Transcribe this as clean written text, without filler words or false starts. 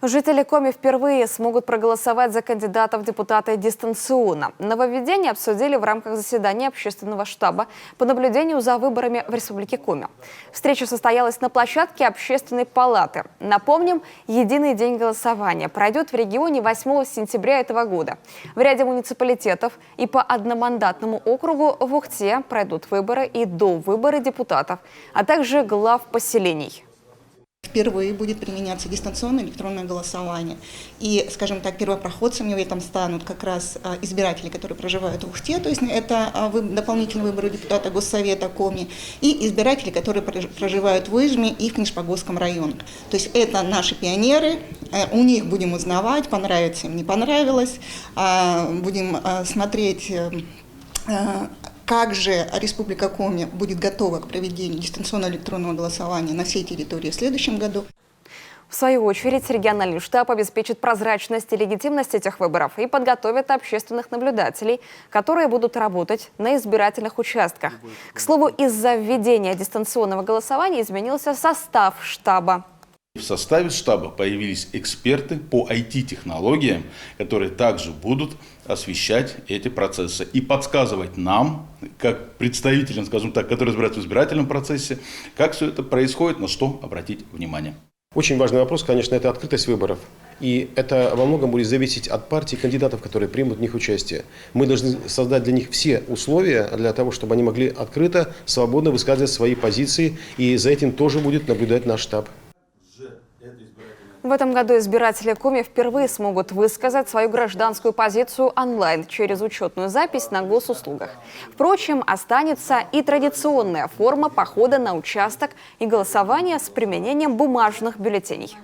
Жители Коми впервые смогут проголосовать за кандидатов в депутаты дистанционно. Нововведение обсудили в рамках заседания общественного штаба по наблюдению за выборами в Республике Коми. Встреча состоялась на площадке Общественной палаты. Напомним, единый день голосования пройдет в регионе 8 сентября этого года. В ряде муниципалитетов и по одномандатному округу в Ухте пройдут выборы и довыборы депутатов, а также глав поселений. Впервые будет применяться дистанционное электронное голосование. И, скажем так, первопроходцами в этом станут как раз избиратели, которые проживают в Ухте, то есть это дополнительные выборы депутата Госсовета Коми, и избиратели, которые проживают в Ижме и в Книжпогосском районе. То есть это наши пионеры, у них будем узнавать, понравится им, не понравилось, будем смотреть, как же Республика Коми будет готова к проведению дистанционного электронного голосования на всей территории в следующем году. В свою очередь, региональный штаб обеспечит прозрачность и легитимность этих выборов и подготовит общественных наблюдателей, которые будут работать на избирательных участках. К слову, из-за введения дистанционного голосования изменился состав штаба. В составе штаба появились эксперты по IT-технологиям, которые также будут освещать эти процессы и подсказывать нам, как представителям, скажем так, которые разбираются в избирательном процессе, как все это происходит, на что обратить внимание. Очень важный вопрос, конечно, это открытость выборов. И это во многом будет зависеть от партий кандидатов, которые примут в них участие. Мы должны создать для них все условия для того, чтобы они могли открыто, свободно высказывать свои позиции. И за этим тоже будет наблюдать наш штаб. В этом году избиратели Коми впервые смогут высказать свою гражданскую позицию онлайн через учетную запись на госуслугах. Впрочем, останется и традиционная форма похода на участок и голосования с применением бумажных бюллетеней.